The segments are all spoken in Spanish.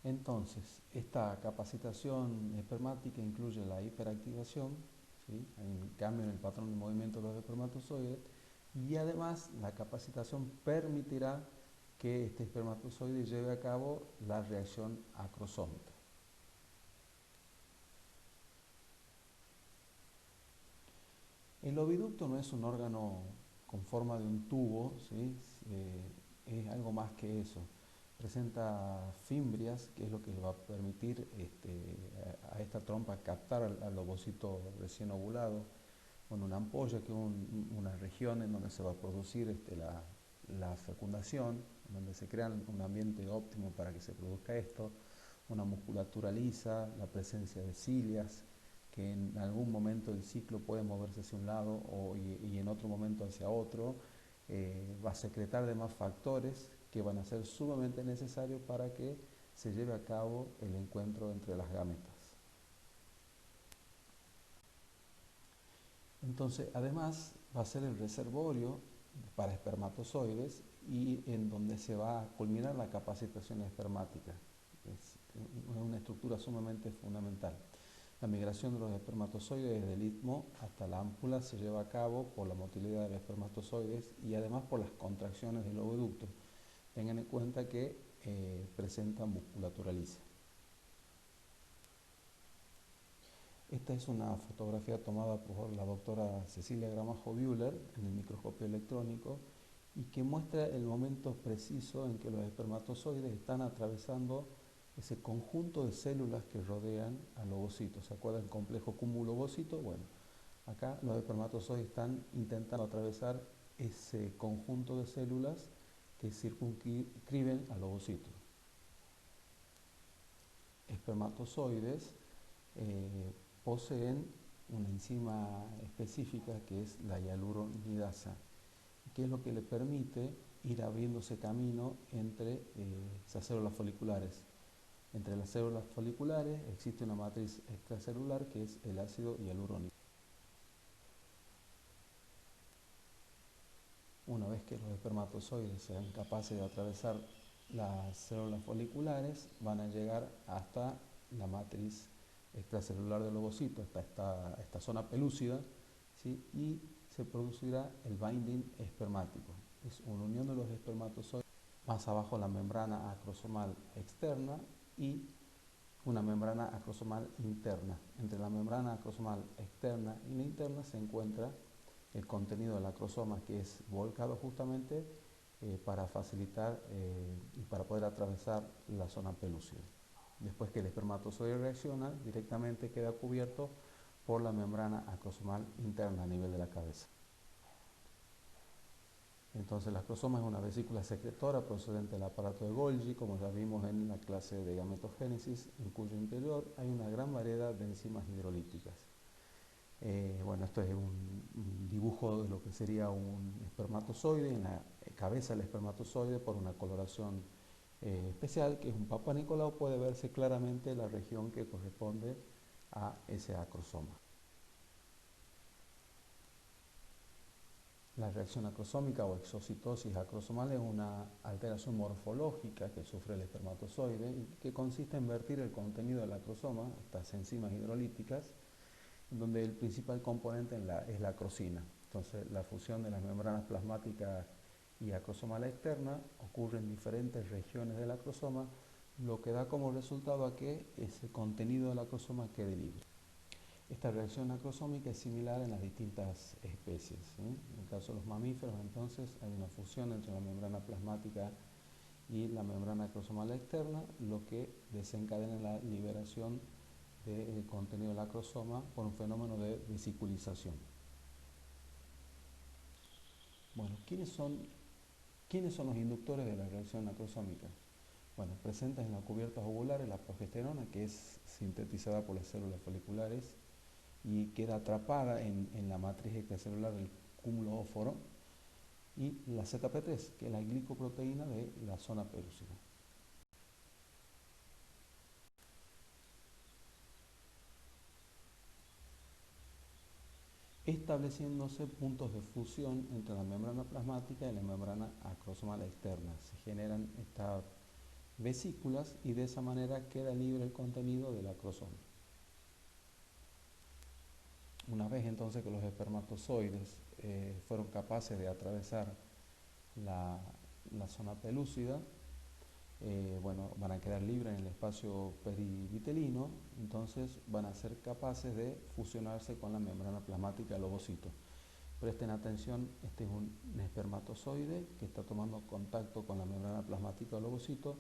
Entonces, esta capacitación espermática incluye la hiperactivación, ¿sí? Hay un cambio en el patrón de movimiento de los espermatozoides, y además la capacitación permitirá que este espermatozoide lleve a cabo la reacción acrosómica. El oviducto no es un órgano con forma de un tubo, ¿sí? Es algo más que eso. Presenta fimbrias, que es lo que le va a permitir a esta trompa captar al ovocito recién ovulado, con una ampolla, que es una región en donde se va a producir la fecundación, en donde se crea un ambiente óptimo para que se produzca esto, una musculatura lisa, la presencia de cilias, que en algún momento del ciclo puede moverse hacia un lado y en otro momento hacia otro, va a secretar demás factores que van a ser sumamente necesarios para que se lleve a cabo el encuentro entre las gametas. Entonces, además, va a ser el reservorio para espermatozoides y en donde se va a culminar la capacitación espermática. Es una estructura sumamente fundamental. La migración de los espermatozoides desde el istmo hasta la ámpula se lleva a cabo por la motilidad de los espermatozoides y además por las contracciones del oviducto. Tengan en cuenta que presenta musculatura lisa. Esta es una fotografía tomada por la doctora Cecilia Gramajo Bühler en el microscopio electrónico y que muestra el momento preciso en que los espermatozoides están atravesando ese conjunto de células que rodean al ovocito. ¿Se acuerdan del complejo cúmulo-ovocito? Bueno, acá los espermatozoides están intentando atravesar ese conjunto de células que circunscriben al ovocito. Espermatozoides poseen una enzima específica que es la hialuronidasa, que es lo que le permite ir abriéndose camino entre esas células foliculares. Entre las células foliculares existe una matriz extracelular que es el ácido hialurónico. Una vez que los espermatozoides sean capaces de atravesar las células foliculares, van a llegar hasta la matriz extracelular del ovocito, hasta esta zona pelúcida, ¿sí? Y se producirá el binding espermático. Es una unión de los espermatozoides, más abajo la membrana acrosomal externa y una membrana acrosomal interna. Entre la membrana acrosomal externa y la interna se encuentra el contenido del acrosoma, que es volcado justamente para facilitar y para poder atravesar la zona pelúcida. Después que el espermatozoide reacciona, directamente queda cubierto por la membrana acrosomal interna a nivel de la cabeza. Entonces el acrosoma es una vesícula secretora procedente del aparato de Golgi, como ya vimos en la clase de gametogénesis, en cuyo interior hay una gran variedad de enzimas hidrolíticas. Bueno, esto es un dibujo de lo que sería un espermatozoide, en la cabeza del espermatozoide por una coloración especial, que es un Papa Nicolau, puede verse claramente la región que corresponde a ese acrosoma. La reacción acrosómica o exocitosis acrosomal es una alteración morfológica que sufre el espermatozoide y que consiste en vertir el contenido del acrosoma, estas enzimas hidrolíticas, donde el principal componente es la acrosina. Entonces, la fusión de las membranas plasmáticas y acrosomala externa ocurre en diferentes regiones del acrosoma, lo que da como resultado a que ese contenido del acrosoma quede libre. Esta reacción acrosómica es similar en las distintas especies, ¿sí? En el caso de los mamíferos, entonces, hay una fusión entre la membrana plasmática y la membrana acrosomala externa, lo que desencadena la liberación del contenido del acrosoma por un fenómeno de vesiculización. Bueno, ¿quiénes son los inductores de la reacción acrosómica? Bueno, presentes en las cubiertas ovulares la progesterona, que es sintetizada por las células foliculares y queda atrapada en la matriz extracelular del cúmulo óforo, y la ZP3, que es la glicoproteína de la zona pelúcida. Estableciéndose puntos de fusión entre la membrana plasmática y la membrana acrosomal externa. Se generan vesículas y de esa manera queda libre el contenido del acrosoma. Una vez entonces que los espermatozoides fueron capaces de atravesar la, la zona pelúcida, bueno, van a quedar libres en el espacio perivitelino, entonces van a ser capaces de fusionarse con la membrana plasmática del ovocito. Presten atención, este es un espermatozoide que está tomando contacto con la membrana plasmática del ovocito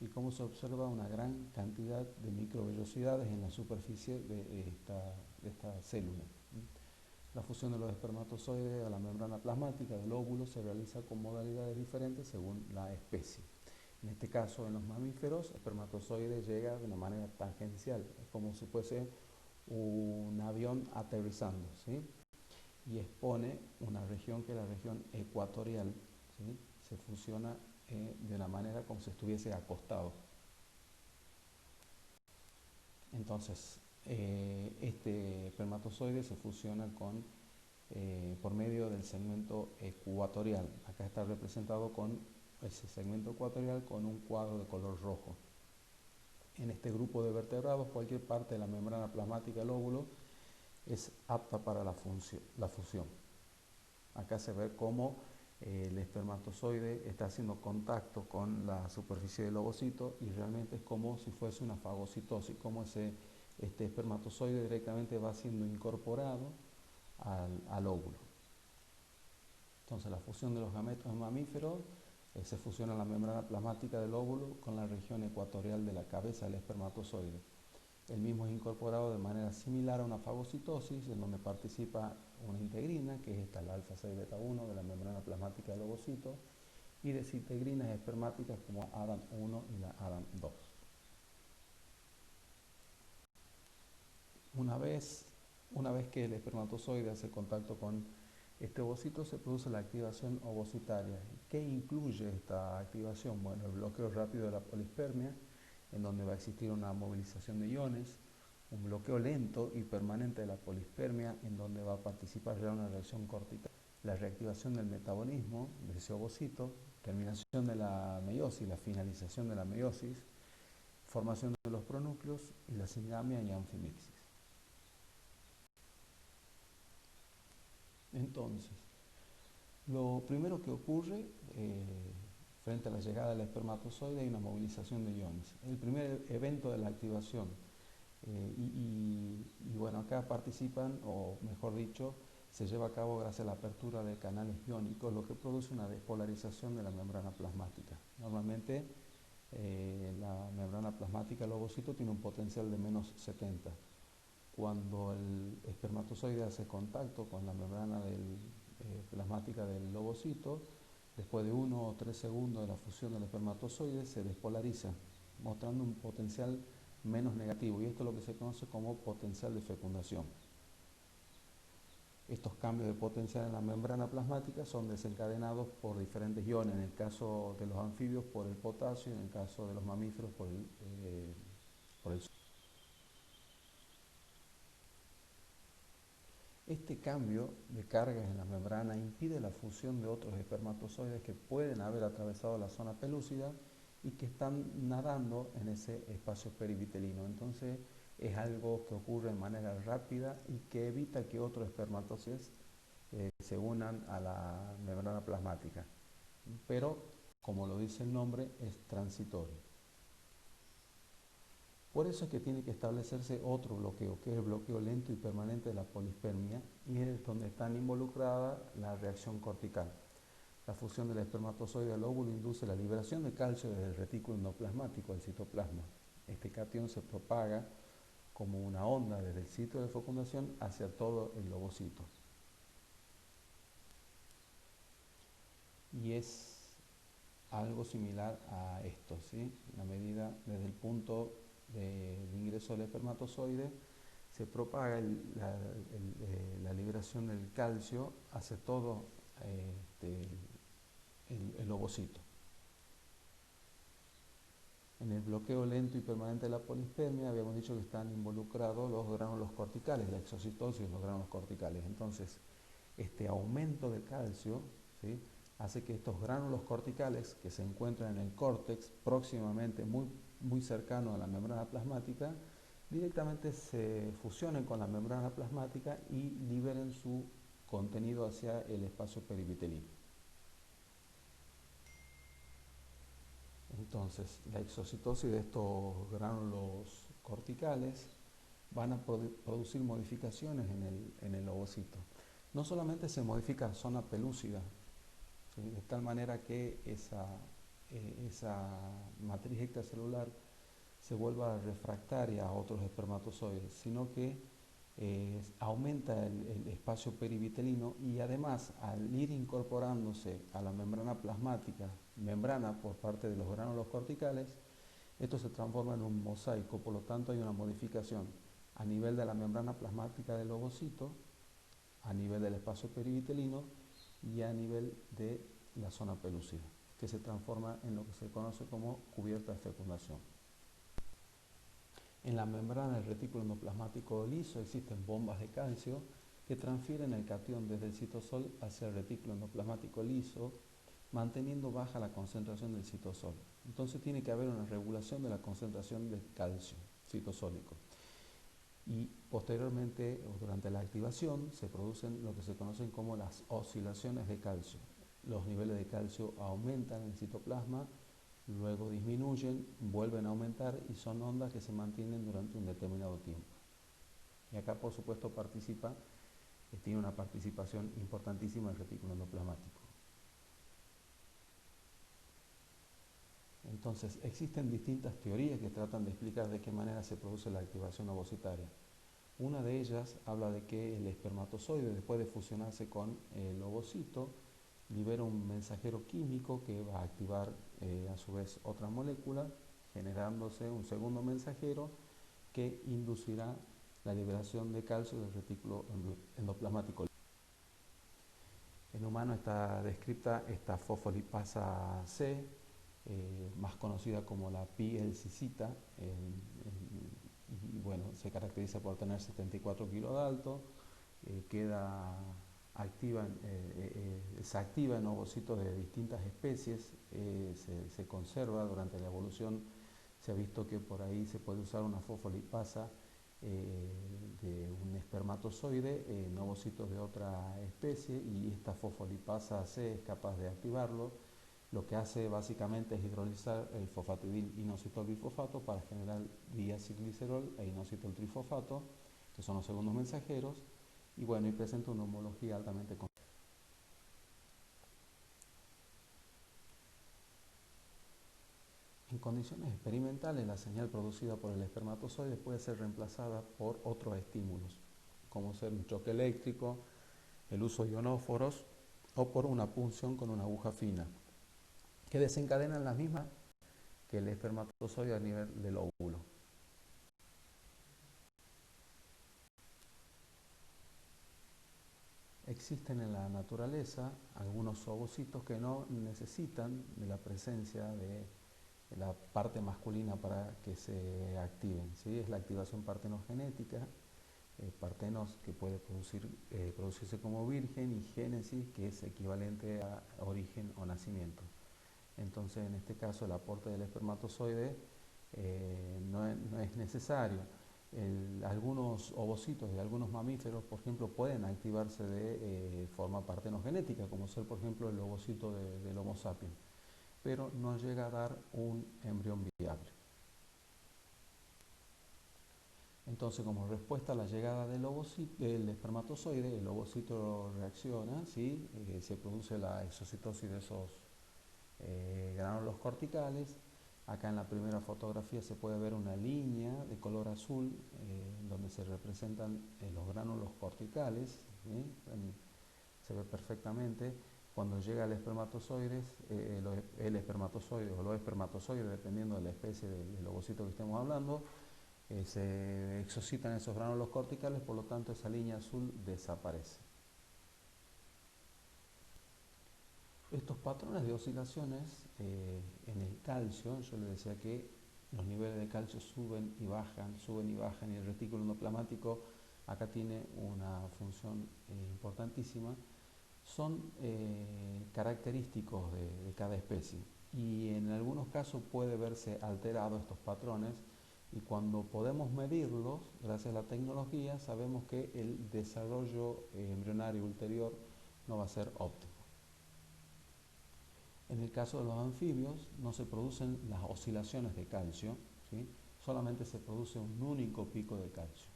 y como se observa una gran cantidad de microvellosidades en la superficie de esta célula. La fusión de los espermatozoides a la membrana plasmática del óvulo se realiza con modalidades diferentes según la especie. En este caso, en los mamíferos, el espermatozoide llega de una manera tangencial, es como si fuese un avión aterrizando, ¿sí? Y expone una región que es la región ecuatorial, ¿sí? Se fusiona de una manera como si estuviese acostado. Entonces, este espermatozoide se fusiona por medio del segmento ecuatorial. Acá está representado con ese segmento ecuatorial con un cuadro de color rojo. En este grupo de vertebrados, cualquier parte de la membrana plasmática del óvulo es apta para la fusión. Acá se ve cómo el espermatozoide está haciendo contacto con la superficie del ovocito y realmente es como si fuese una fagocitosis, como este espermatozoide directamente va siendo incorporado al óvulo. Entonces la fusión de los gametos en mamíferos se fusiona la membrana plasmática del óvulo con la región ecuatorial de la cabeza del espermatozoide. El mismo es incorporado de manera similar a una fagocitosis, en donde participa una integrina, que es esta, la alfa-6-beta-1 de la membrana plasmática del ovocito, y de citegrinas espermáticas como ADAM1 y la ADAM2. Una vez que el espermatozoide hace contacto con este ovocito, se produce la activación ovocitaria. ¿Qué incluye esta activación? Bueno, el bloqueo rápido de la polispermia, en donde va a existir una movilización de iones, un bloqueo lento y permanente de la polispermia, en donde va a participar ya una reacción cortical, la reactivación del metabolismo de ese ovocito, terminación de la meiosis, la finalización de la meiosis, formación de los pronúcleos y la singamia y anfimixis. Entonces, lo primero que ocurre frente a la llegada del espermatozoide hay una movilización de iones. El primer evento de la activación. Y bueno, acá participan, o mejor dicho, se lleva a cabo gracias a la apertura de canales iónicos, lo que produce una despolarización de la membrana plasmática. Normalmente la membrana plasmática del ovocito tiene un potencial de menos 70. Cuando el espermatozoide hace contacto con la membrana plasmática del ovocito, después de 1 o 3 segundos de la fusión del espermatozoide, se despolariza, mostrando un potencial menos negativo, y esto es lo que se conoce como potencial de fecundación. Estos cambios de potencial en la membrana plasmática son desencadenados por diferentes iones, en el caso de los anfibios por el potasio, en el caso de los mamíferos por el sodio. Este cambio de cargas en la membrana impide la fusión de otros espermatozoides que pueden haber atravesado la zona pelúcida y que están nadando en ese espacio perivitelino. Entonces es algo que ocurre de manera rápida y que evita que otros espermatozoides se unan a la membrana plasmática. Pero, como lo dice el nombre, es transitorio. Por eso es que tiene que establecerse otro bloqueo, que es el bloqueo lento y permanente de la polispermia, y es donde está involucrada la reacción cortical. La fusión del espermatozoide al óvulo induce la liberación de calcio desde el retículo endoplasmático del citoplasma. Este catión se propaga como una onda desde el sitio de fecundación hacia todo el ovocito. Y es algo similar a esto, ¿sí? La medida desde el punto de ingreso del espermatozoide se propaga la liberación del calcio hacia todo el ovocito. En el bloqueo lento y permanente de la polispermia habíamos dicho que están involucrados los gránulos corticales, la exocitosis de los gránulos corticales. Entonces, este aumento de calcio, ¿sí?, hace que estos gránulos corticales que se encuentran en el córtex, próximamente muy cercano a la membrana plasmática, directamente se fusionen con la membrana plasmática y liberen su contenido hacia el espacio perivitelino. Entonces, la exocitosis de estos gránulos corticales van a producir modificaciones en el ovocito. No solamente se modifica la zona pelúcida, ¿sí?, de tal manera que esa matriz extracelular se vuelva refractaria a otros espermatozoides, sino que aumenta el espacio perivitelino y además al ir incorporándose a la membrana plasmática, membrana por parte de los gránulos corticales, esto se transforma en un mosaico, por lo tanto hay una modificación a nivel de la membrana plasmática del ovocito, a nivel del espacio perivitelino y a nivel de la zona pelúcida, que se transforma en lo que se conoce como cubierta de fecundación. En la membrana del retículo endoplasmático liso existen bombas de calcio que transfieren el catión desde el citosol hacia el retículo endoplasmático liso, manteniendo baja la concentración del citosol. Entonces tiene que haber una regulación de la concentración de calcio citosólico. Y posteriormente, o durante la activación, se producen lo que se conocen como las oscilaciones de calcio. Los niveles de calcio aumentan en el citoplasma, luego disminuyen, vuelven a aumentar y son ondas que se mantienen durante un determinado tiempo. Y acá, por supuesto, tiene una participación importantísima el retículo endoplasmático. Entonces, existen distintas teorías que tratan de explicar de qué manera se produce la activación ovocitaria. Una de ellas habla de que el espermatozoide, después de fusionarse con el ovocito, libera un mensajero químico que va a activar a su vez otra molécula, generándose un segundo mensajero que inducirá la liberación de calcio del retículo endoplasmático. En humano está descrita esta fosfolipasa C, más conocida como la PLC-cita, y bueno, se caracteriza por tener 74 kilos de alto, se activa en ovocitos de distintas especies, se conserva durante la evolución. Se ha visto que por ahí se puede usar una fosfolipasa de un espermatozoide en ovocitos de otra especie, y esta fosfolipasa C es capaz de activarlo. Lo que hace básicamente es hidrolizar el fosfatidil inositol bifosfato para generar diacilglicerol e inositol trifosfato, que son los segundos mensajeros, y bueno, y presenta una homología altamente constante. En condiciones experimentales, la señal producida por el espermatozoide puede ser reemplazada por otros estímulos, como ser un choque eléctrico, el uso de ionóforos o por una punción con una aguja fina, que desencadenan las mismas que el espermatozoide a nivel del óvulo. Existen en la naturaleza algunos ovocitos que no necesitan de la presencia de la parte masculina para que se activen, ¿sí? Es la activación partenogenética, partenos que puede producirse como virgen, y génesis, que es equivalente a origen o nacimiento. Entonces, en este caso, el aporte del espermatozoide no es necesario. Algunos ovocitos de algunos mamíferos, por ejemplo, pueden activarse de forma partenogenética, como ser, por ejemplo, el ovocito del Homo sapiens, pero no llega a dar un embrión viable. Entonces, como respuesta a la llegada del espermatozoide, el ovocito reacciona, ¿sí? Se produce la exocitosis de esos gránulos corticales. Acá en la primera fotografía se puede ver una línea de color azul donde se representan los gránulos corticales, ¿sí? Se ve perfectamente. Cuando llega el espermatozoide o los espermatozoides, dependiendo de la especie del ovocito que estemos hablando, se exocitan esos gránulos corticales, por lo tanto esa línea azul desaparece. Estos patrones de oscilaciones en el calcio, yo les decía que los niveles de calcio suben y bajan, y el retículo endoplasmático acá tiene una función importantísima, son característicos de cada especie y en algunos casos puede verse alterado estos patrones y cuando podemos medirlos, gracias a la tecnología, sabemos que el desarrollo embrionario ulterior no va a ser óptimo. En el caso de los anfibios no se producen las oscilaciones de calcio, ¿sí? Solamente se produce un único pico de calcio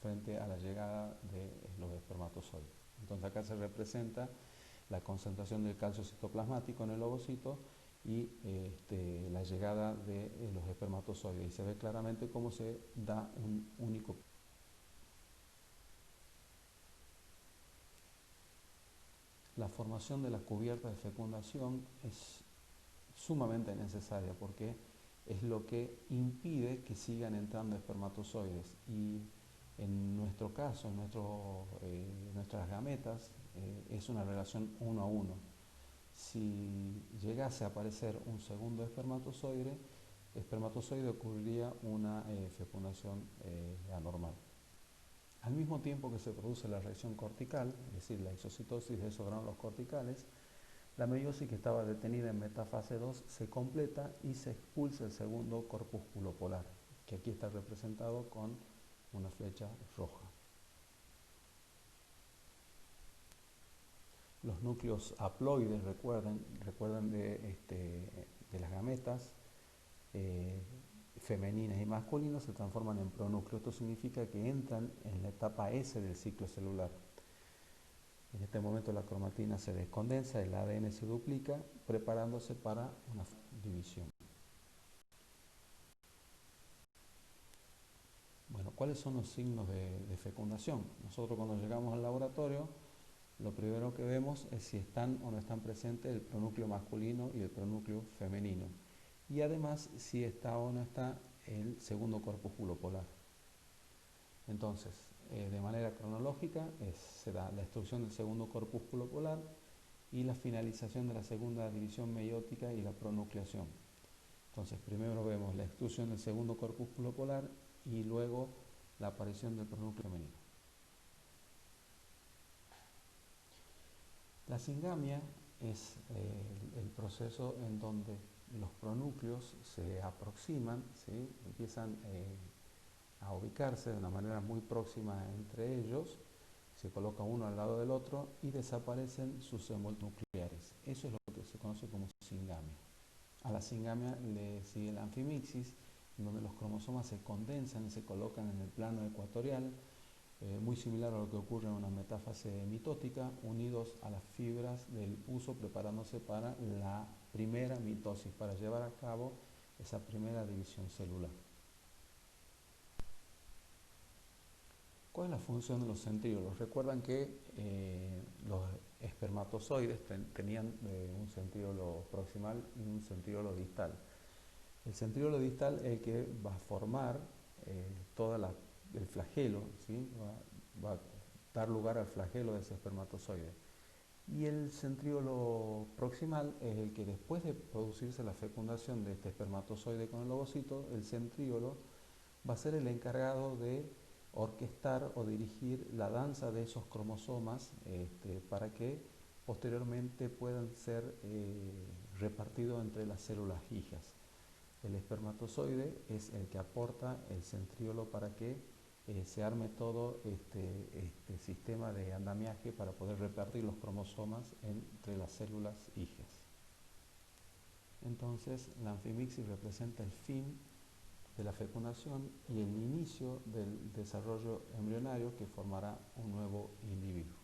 frente a la llegada de los espermatozoides. Entonces acá se representa la concentración del calcio citoplasmático en el ovocito y la llegada de los espermatozoides. Y se ve claramente cómo se da un único. La formación de la cubierta de fecundación es sumamente necesaria porque es lo que impide que sigan entrando espermatozoides y en nuestro caso, nuestras gametas, es una relación 1 a 1. Si llegase a aparecer un segundo espermatozoide ocurriría una fecundación anormal. Al mismo tiempo que se produce la reacción cortical, es decir, la exocitosis de esos gránulos corticales, la meiosis que estaba detenida en metafase 2 se completa y se expulsa el segundo corpúsculo polar, que aquí está representado con una flecha roja. Los núcleos haploides, recuerdan de las gametas femeninas y masculinas, se transforman en pronúcleos. Esto significa que entran en la etapa S del ciclo celular. En este momento la cromatina se descondensa, el ADN se duplica, preparándose para una división. Bueno, ¿cuáles son los signos de fecundación? Nosotros cuando llegamos al laboratorio, lo primero que vemos es si están o no están presentes el pronúcleo masculino y el pronúcleo femenino. Y además si está o no está el segundo corpúsculo polar. Entonces, de manera cronológica, se da la extrusión del segundo corpúsculo polar y la finalización de la segunda división meiótica y la pronucleación. Entonces, primero vemos la extrusión del segundo corpúsculo polar y luego la aparición del pronúcleo femenino. La singamia es el proceso en donde los pronúcleos se aproximan, ¿sí? Empiezan a ubicarse de una manera muy próxima entre ellos, se coloca uno al lado del otro y desaparecen sus envolturas nucleares. Eso es lo que se conoce como singamia. A la singamia le sigue la anfimixis, en donde los cromosomas se condensan y se colocan en el plano ecuatorial, muy similar a lo que ocurre en una metáfase mitótica, unidos a las fibras del huso preparándose para la primera mitosis, para llevar a cabo esa primera división celular. ¿Cuál es la función de los centríolos? Recuerdan que los espermatozoides tenían un centríolo proximal y un centríolo distal. El centríolo distal es el que va a formar todo el flagelo, ¿sí? Va a dar lugar al flagelo de ese espermatozoide. Y el centríolo proximal es el que después de producirse la fecundación de este espermatozoide con el ovocito, el centríolo va a ser el encargado de orquestar o dirigir la danza de esos cromosomas para que posteriormente puedan ser repartidos entre las células hijas. El espermatozoide es el que aporta el centríolo para que se arme todo este sistema de andamiaje para poder repartir los cromosomas entre las células hijas. Entonces, la anfimixis representa el fin de la fecundación y el inicio del desarrollo embrionario que formará un nuevo individuo.